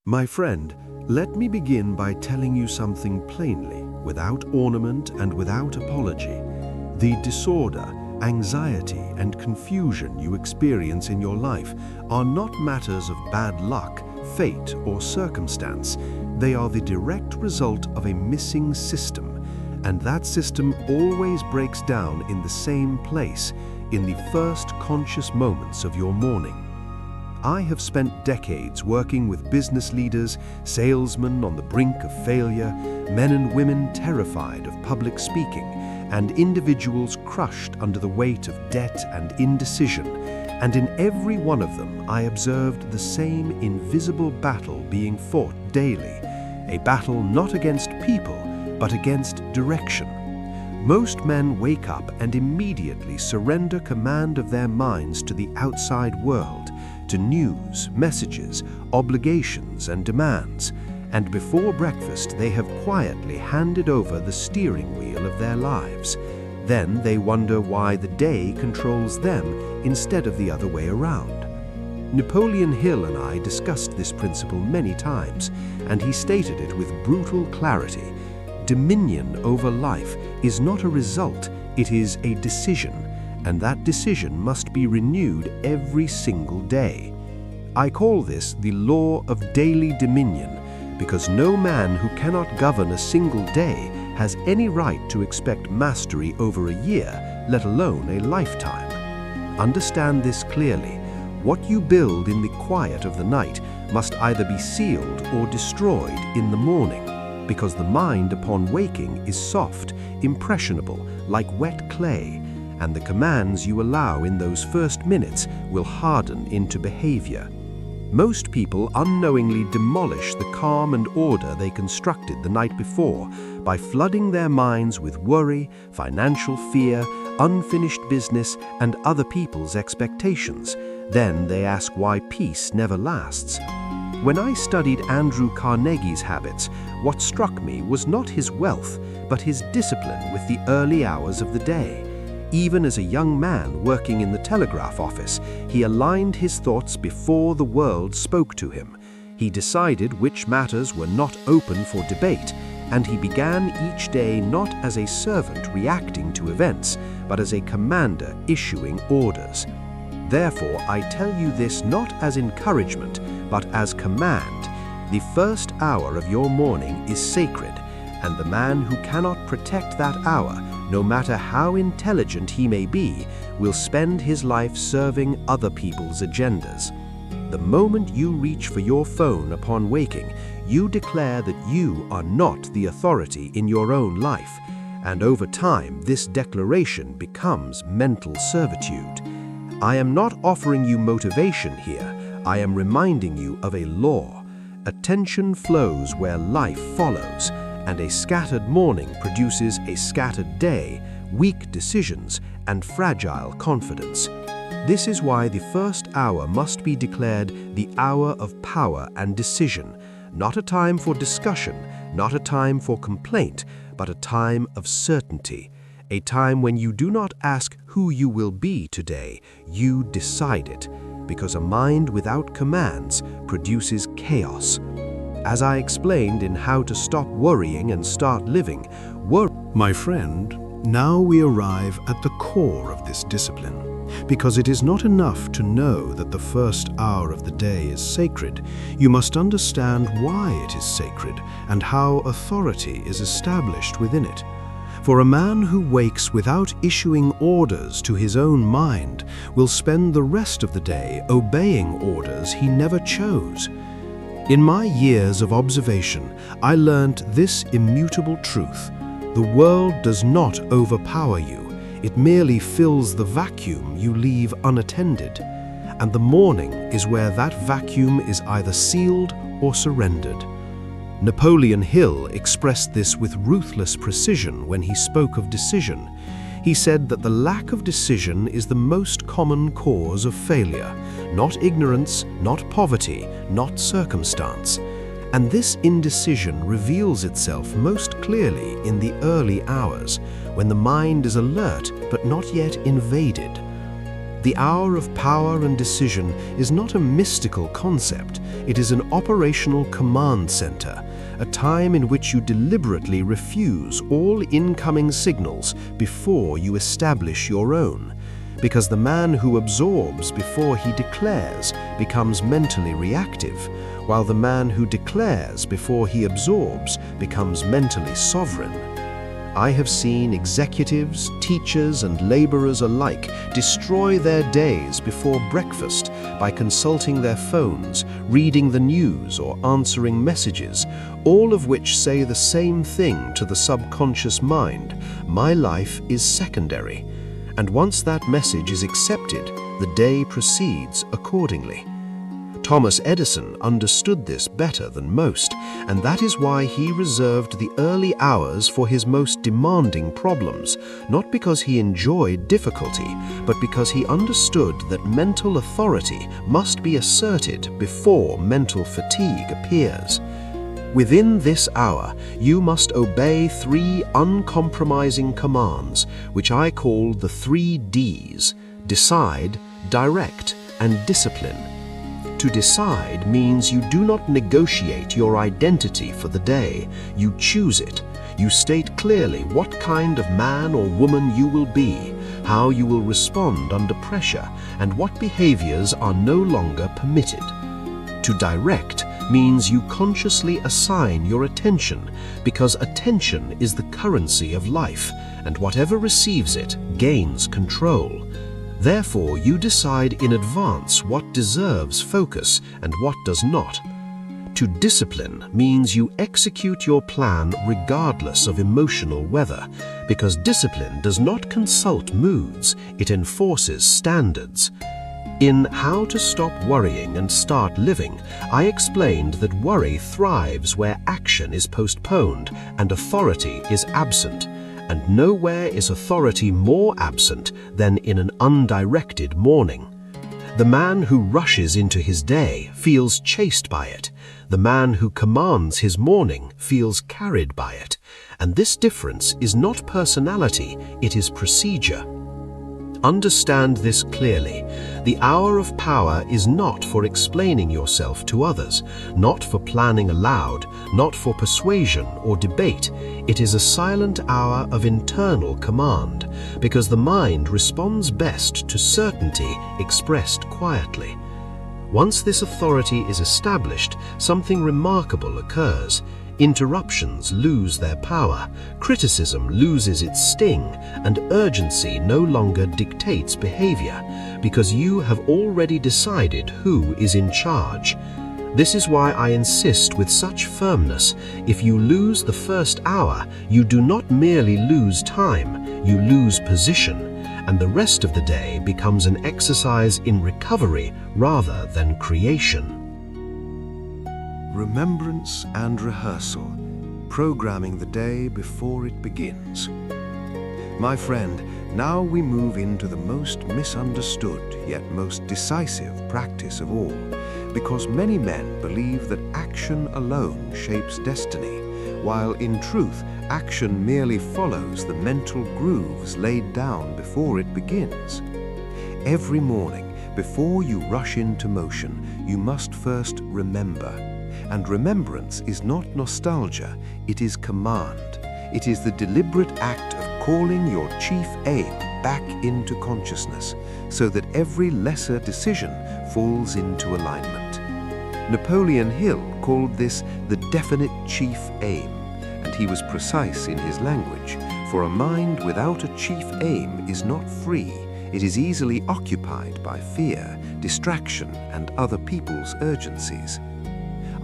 My friend, let me begin by telling you something plainly, without ornament and without apology. The disorder, anxiety, and confusion you experience in your life are not matters of bad luck, fate, or circumstance. They are the direct result of a missing system, and that system always breaks down in the same place, in the first conscious moments of your morning. I have spent decades working with business leaders, salesmen on the brink of failure, men and women terrified of public speaking, and individuals crushed under the weight of debt and indecision. And in every one of them, I observed the same invisible battle being fought daily, a battle not against people, but against direction. Most men wake up and immediately surrender command of their minds to the outside world, to news, messages, obligations, and demands, and before breakfast they have quietly handed over the steering wheel of their lives. Then they wonder why the day controls them instead of the other way around. Napoleon Hill and I discussed this principle many times, and he stated it with brutal clarity. Dominion over life is not a result, it is a decision, and that decision must be renewed every single day. I call this the law of daily dominion, because no man who cannot govern a single day has any right to expect mastery over a year, let alone a lifetime. Understand this clearly. What you build in the quiet of the night must either be sealed or destroyed in the morning, because the mind upon waking is soft, impressionable, like wet clay, and the commands you allow in those first minutes will harden into behavior. Most people unknowingly demolish the calm and order they constructed the night before by flooding their minds with worry, financial fear, unfinished business, and other people's expectations. Then they ask why peace never lasts. When I studied Andrew Carnegie's habits, what struck me was not his wealth, but his discipline with the early hours of the day. Even as a young man working in the telegraph office, he aligned his thoughts before the world spoke to him. He decided which matters were not open for debate, and he began each day not as a servant reacting to events, but as a commander issuing orders. Therefore, I tell you this not as encouragement, but as command. The first hour of your morning is sacred, and the man who cannot protect that hour, no matter how intelligent he may be, will spend his life serving other people's agendas. The moment you reach for your phone upon waking, you declare that you are not the authority in your own life, and over time this declaration becomes mental servitude. I am not offering you motivation here, I am reminding you of a law. Attention flows where life follows, and a scattered morning produces a scattered day, weak decisions, and fragile confidence. This is why the first hour must be declared the hour of power and decision, not a time for discussion, not a time for complaint, but a time of certainty, a time when you do not ask who you will be today, you decide it, because a mind without commands produces chaos. As I explained in How to Stop Worrying and Start Living, My friend, now we arrive at the core of this discipline. Because it is not enough to know that the first hour of the day is sacred, you must understand why it is sacred and how authority is established within it. For a man who wakes without issuing orders to his own mind will spend the rest of the day obeying orders he never chose. In my years of observation, I learnt this immutable truth. The world does not overpower you. It merely fills the vacuum you leave unattended. And the morning is where that vacuum is either sealed or surrendered. Napoleon Hill expressed this with ruthless precision when he spoke of decision. He said that the lack of decision is the most common cause of failure, not ignorance, not poverty, not circumstance. And this indecision reveals itself most clearly in the early hours, when the mind is alert but not yet invaded. The hour of power and decision is not a mystical concept, it is an operational command center, a time in which you deliberately refuse all incoming signals before you establish your own. Because the man who absorbs before he declares becomes mentally reactive, while the man who declares before he absorbs becomes mentally sovereign. I have seen executives, teachers, and laborers alike destroy their days before breakfast by consulting their phones, reading the news, or answering messages, all of which say the same thing to the subconscious mind: my life is secondary. And once that message is accepted, the day proceeds accordingly. Thomas Edison understood this better than most, and that is why he reserved the early hours for his most demanding problems, not because he enjoyed difficulty, but because he understood that mental authority must be asserted before mental fatigue appears. Within this hour, you must obey 3 uncompromising commands, which I call the 3 Ds: decide, direct, and discipline. To decide means you do not negotiate your identity for the day, you choose it. You state clearly what kind of man or woman you will be, how you will respond under pressure, and what behaviors are no longer permitted. To direct means you consciously assign your attention, because attention is the currency of life, and whatever receives it gains control. Therefore, you decide in advance what deserves focus and what does not. To discipline means you execute your plan regardless of emotional weather, because discipline does not consult moods, it enforces standards. In How to Stop Worrying and Start Living, I explained that worry thrives where action is postponed and authority is absent. And nowhere is authority more absent than in an undirected morning. The man who rushes into his day feels chased by it. The man who commands his morning feels carried by it. And this difference is not personality, it is procedure. Understand this clearly. The hour of power is not for explaining yourself to others, not for planning aloud, not for persuasion or debate. It is a silent hour of internal command, because the mind responds best to certainty expressed quietly. Once this authority is established, something remarkable occurs. Interruptions lose their power, criticism loses its sting, and urgency no longer dictates behavior, because you have already decided who is in charge. This is why I insist with such firmness: if you lose the first hour, you do not merely lose time, you lose position, and the rest of the day becomes an exercise in recovery rather than creation. Remembrance and rehearsal, programming the day before it begins. My friend, now we move into the most misunderstood yet most decisive practice of all, because many men believe that action alone shapes destiny, while in truth, action merely follows the mental grooves laid down before it begins. Every morning, before you rush into motion, you must first remember. And remembrance is not nostalgia, it is command. It is the deliberate act of calling your chief aim back into consciousness, so that every lesser decision falls into alignment. Napoleon Hill called this the definite chief aim, and he was precise in his language, for a mind without a chief aim is not free. It is easily occupied by fear, distraction, and other people's urgencies.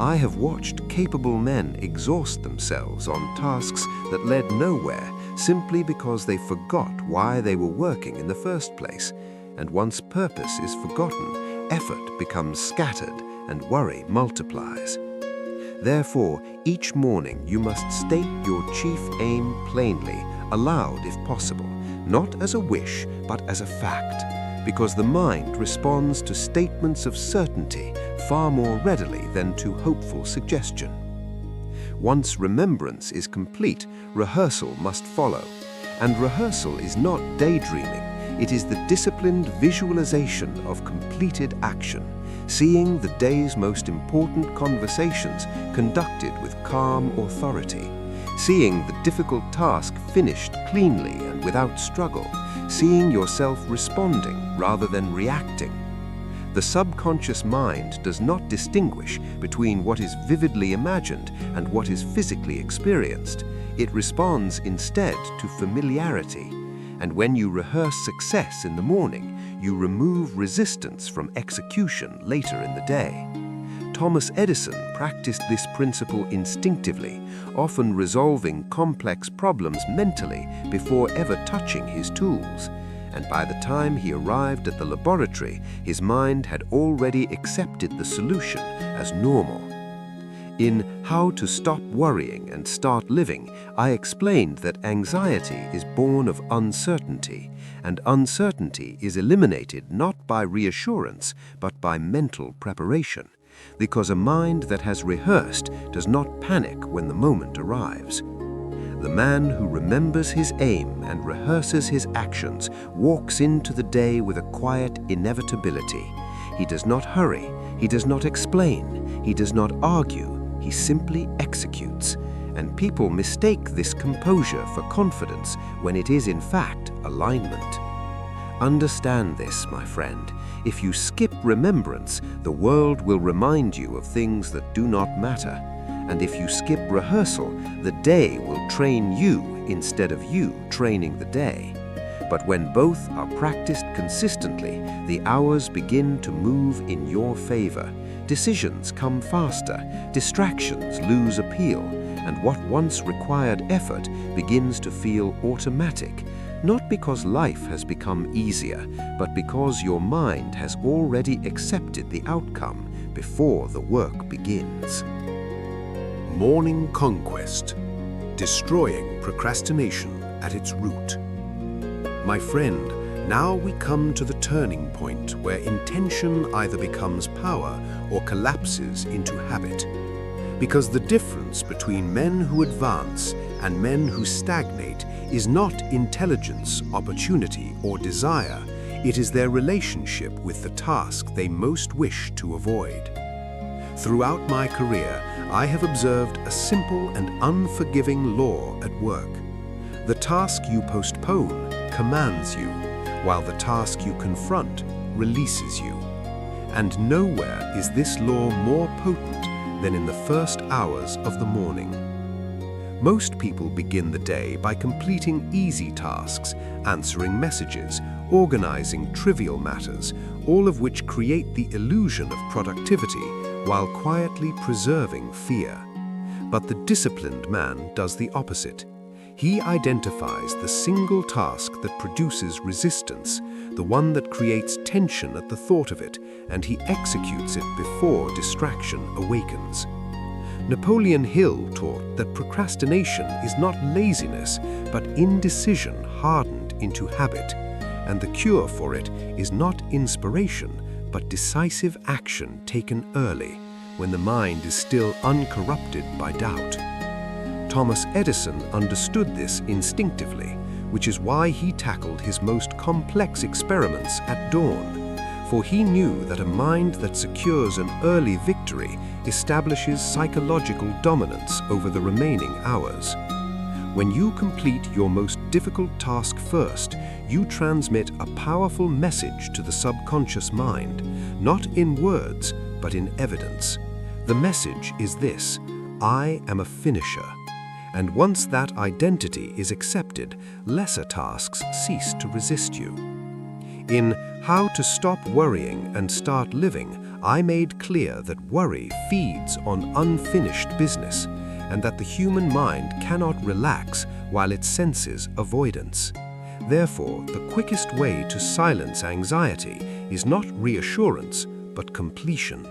I have watched capable men exhaust themselves on tasks that led nowhere simply because they forgot why they were working in the first place. And once purpose is forgotten, effort becomes scattered and worry multiplies. Therefore, each morning you must state your chief aim plainly, aloud if possible, not as a wish but as a fact, because the mind responds to statements of certainty far more readily than to hopeful suggestion. Once remembrance is complete, rehearsal must follow. And rehearsal is not daydreaming, It is the disciplined visualization of completed action, seeing the day's most important conversations conducted with calm authority, seeing the difficult task finished cleanly and without struggle, seeing yourself responding rather than reacting. The subconscious mind does not distinguish between what is vividly imagined and what is physically experienced. It responds instead to familiarity. And when you rehearse success in the morning, you remove resistance from execution later in the day. Thomas Edison practiced this principle instinctively, often resolving complex problems mentally before ever touching his tools. And by the time he arrived at the laboratory, his mind had already accepted the solution as normal. In How to Stop Worrying and Start Living, I explained that anxiety is born of uncertainty, and uncertainty is eliminated not by reassurance, but by mental preparation, because a mind that has rehearsed does not panic when the moment arrives. The man who remembers his aim and rehearses his actions walks into the day with a quiet inevitability. He does not hurry, he does not explain, he does not argue, he simply executes. And people mistake this composure for confidence when it is in fact alignment. Understand this, my friend. If you skip remembrance, the world will remind you of things that do not matter. And if you skip rehearsal, the day will train you instead of you training the day. But when both are practiced consistently, the hours begin to move in your favor. Decisions come faster, distractions lose appeal, and what once required effort begins to feel automatic, not because life has become easier, but because your mind has already accepted the outcome before the work begins. Morning conquest, destroying procrastination at its root. My friend, now we come to the turning point where intention either becomes power or collapses into habit. Because the difference between men who advance and men who stagnate is not intelligence, opportunity, or desire. It is their relationship with the task they most wish to avoid. Throughout my career, I have observed a simple and unforgiving law at work. The task you postpone commands you, while the task you confront releases you. And nowhere is this law more potent than in the first hours of the morning. Most people begin the day by completing easy tasks, answering messages, organizing trivial matters, all of which create the illusion of productivity while quietly preserving fear. But the disciplined man does the opposite. He identifies the single task that produces resistance, the one that creates tension at the thought of it, and he executes it before distraction awakens. Napoleon Hill taught that procrastination is not laziness, but indecision hardened into habit, and the cure for it is not inspiration, but decisive action taken early, when the mind is still uncorrupted by doubt. Thomas Edison understood this instinctively, which is why he tackled his most complex experiments at dawn, for he knew that a mind that secures an early victory establishes psychological dominance over the remaining hours. When you complete your most difficult task first, you transmit a powerful message to the subconscious mind, not in words, but in evidence. The message is this: I am a finisher. And once that identity is accepted, lesser tasks cease to resist you. In How to Stop Worrying and Start Living, I made clear that worry feeds on unfinished business, and that the human mind cannot relax while it senses avoidance. Therefore, the quickest way to silence anxiety is not reassurance, but completion.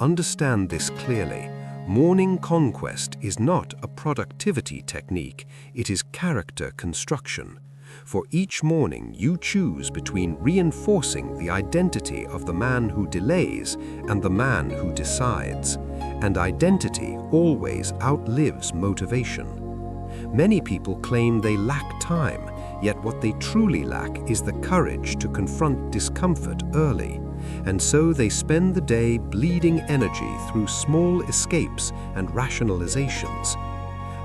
Understand this clearly. Morning conquest is not a productivity technique, it is character construction. For each morning you choose between reinforcing the identity of the man who delays and the man who decides. And identity always outlives motivation. Many people claim they lack time, Yet what they truly lack is the courage to confront discomfort early, and so they spend the day bleeding energy through small escapes and rationalizations.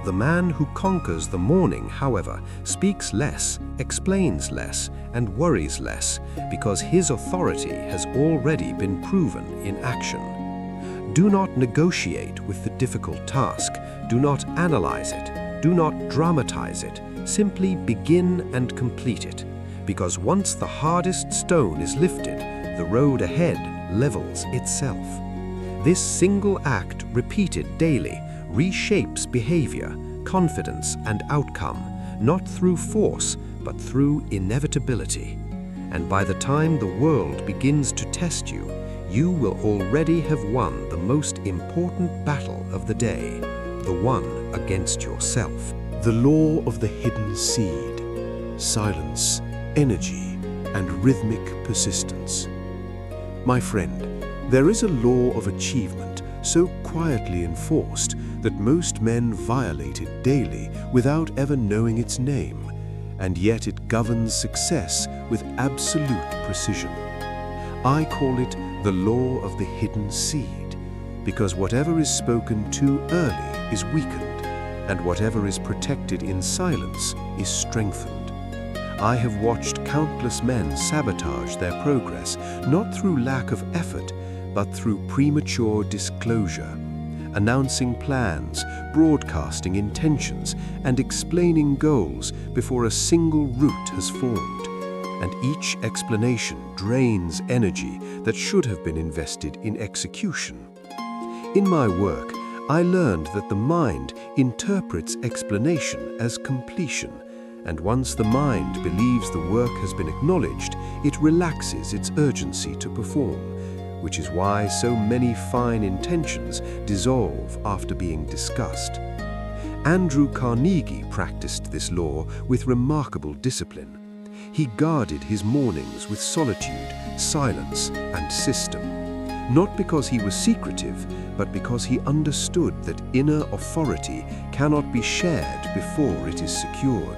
The man who conquers the morning, however, speaks less, explains less, and worries less, because his authority has already been proven in action. Do not negotiate with the difficult task. Do not analyze it. Do not dramatize it. Simply begin and complete it, because once the hardest stone is lifted, the road ahead levels itself. This single act, repeated daily, reshapes behavior, confidence, and outcome, not through force, but through inevitability. And by the time the world begins to test you, you will already have won the most important battle of the day, the one against yourself. The law of the hidden seed, silence, energy, and rhythmic persistence. My friend, there is a law of achievement so quietly enforced that most men violate it daily without ever knowing its name, and yet it governs success with absolute precision. I call it the law of the hidden seed, because whatever is spoken too early is weakened, and whatever is protected in silence is strengthened. I have watched countless men sabotage their progress, not through lack of effort, but through premature disclosure, announcing plans, broadcasting intentions, and explaining goals before a single route has formed. And each explanation drains energy that should have been invested in execution. In my work, I learned that the mind interprets explanation as completion, and once the mind believes the work has been acknowledged, it relaxes its urgency to perform, which is why so many fine intentions dissolve after being discussed. Andrew Carnegie practiced this law with remarkable discipline. He guarded his mornings with solitude, silence, and system, not because he was secretive, but because he understood that inner authority cannot be shared before it is secured.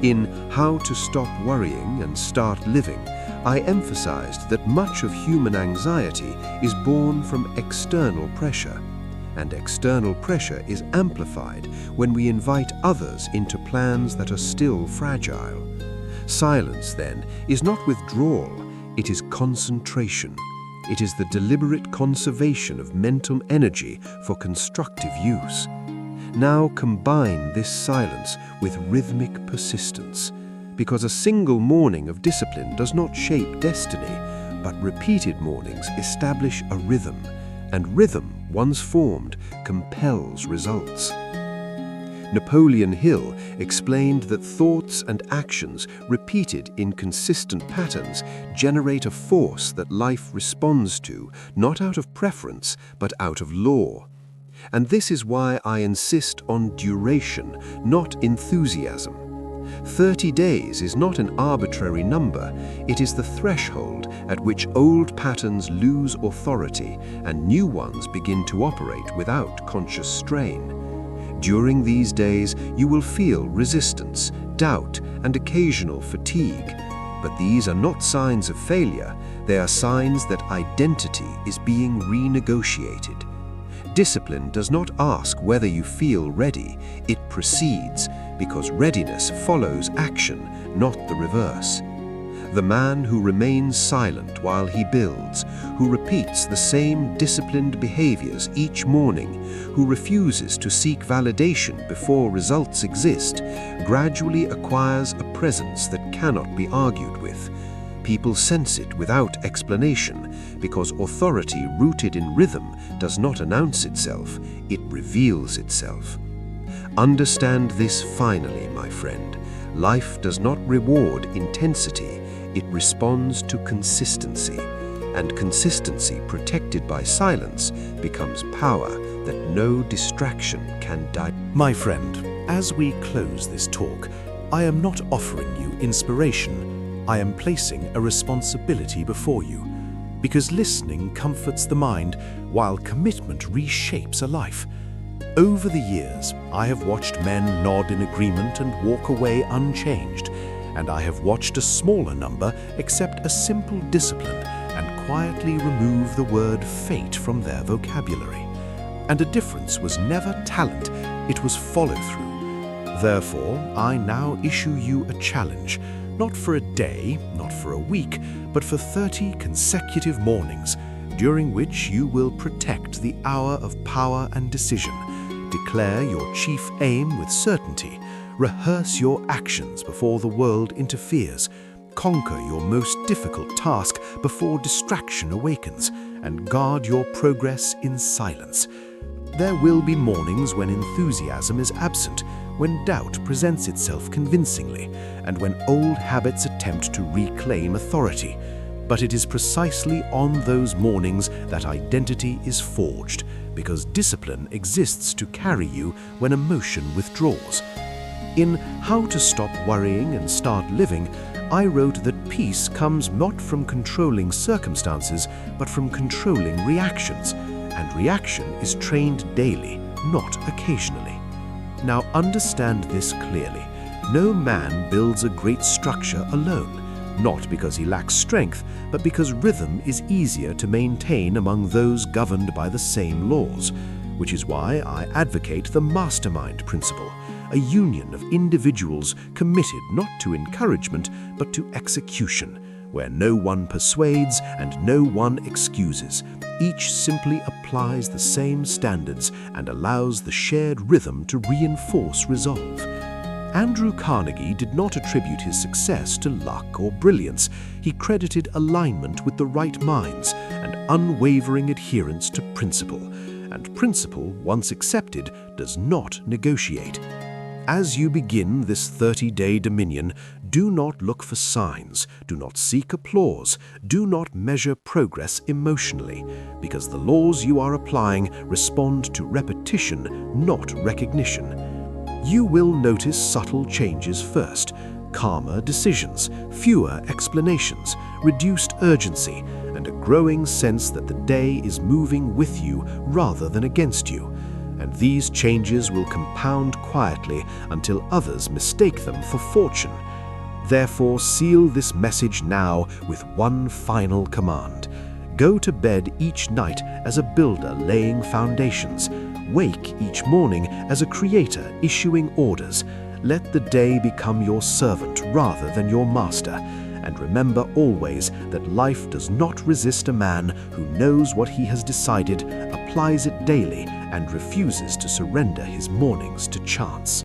In How to Stop Worrying and Start Living, I emphasized that much of human anxiety is born from external pressure, and external pressure is amplified when we invite others into plans that are still fragile. Silence, then, is not withdrawal, it is concentration. It is the deliberate conservation of mental energy for constructive use. Now combine this silence with rhythmic persistence, because a single morning of discipline does not shape destiny, but repeated mornings establish a rhythm, and rhythm, once formed, compels results. Napoleon Hill explained that thoughts and actions repeated in consistent patterns generate a force that life responds to, not out of preference, but out of law. And this is why I insist on duration, not enthusiasm. 30 days is not an arbitrary number, it is the threshold at which old patterns lose authority and new ones begin to operate without conscious strain. During these days, you will feel resistance, doubt, and occasional fatigue. But these are not signs of failure, they are signs that identity is being renegotiated. Discipline does not ask whether you feel ready, it proceeds, because readiness follows action, not the reverse. The man who remains silent while he builds, who repeats the same disciplined behaviors each morning, who refuses to seek validation before results exist, gradually acquires a presence that cannot be argued with. People sense it without explanation, because authority rooted in rhythm does not announce itself, it reveals itself. Understand this finally, my friend. Life does not reward intensity, it responds to consistency, and consistency protected by silence becomes power that no distraction can dilute. My friend, as we close this talk, I am not offering you inspiration, I am placing a responsibility before you, because listening comforts the mind while commitment reshapes a life. Over the years, I have watched men nod in agreement and walk away unchanged, and I have watched a smaller number accept a simple discipline and quietly remove the word fate from their vocabulary. And the difference was never talent, it was follow-through. Therefore, I now issue you a challenge, not for a day, not for a week, but for 30 consecutive mornings, during which you will protect the hour of power and decision, declare your chief aim with certainty, rehearse your actions before the world interferes, conquer your most difficult task before distraction awakens, and guard your progress in silence. There will be mornings when enthusiasm is absent, when doubt presents itself convincingly, and when old habits attempt to reclaim authority. But it is precisely on those mornings that identity is forged, because discipline exists to carry you when emotion withdraws. In How to Stop Worrying and Start Living, I wrote that peace comes not from controlling circumstances, but from controlling reactions, and reaction is trained daily, not occasionally. Now understand this clearly. No man builds a great structure alone, not because he lacks strength, but because rhythm is easier to maintain among those governed by the same laws, which is why I advocate the mastermind principle, a union of individuals committed not to encouragement, but to execution, where no one persuades and no one excuses. Each simply applies the same standards and allows the shared rhythm to reinforce resolve. Andrew Carnegie did not attribute his success to luck or brilliance. He credited alignment with the right minds and unwavering adherence to principle. And principle, once accepted, does not negotiate. As you begin this 30-day dominion, do not look for signs, do not seek applause, do not measure progress emotionally, because the laws you are applying respond to repetition, not recognition. You will notice subtle changes first: calmer decisions, fewer explanations, reduced urgency, and a growing sense that the day is moving with you rather than against you. And these changes will compound quietly until others mistake them for fortune. Therefore, seal this message now with one final command. Go to bed each night as a builder laying foundations. Wake each morning as a creator issuing orders. Let the day become your servant rather than your master. And remember always that life does not resist a man who knows what he has decided, applies it daily, and refuses to surrender his mornings to chance.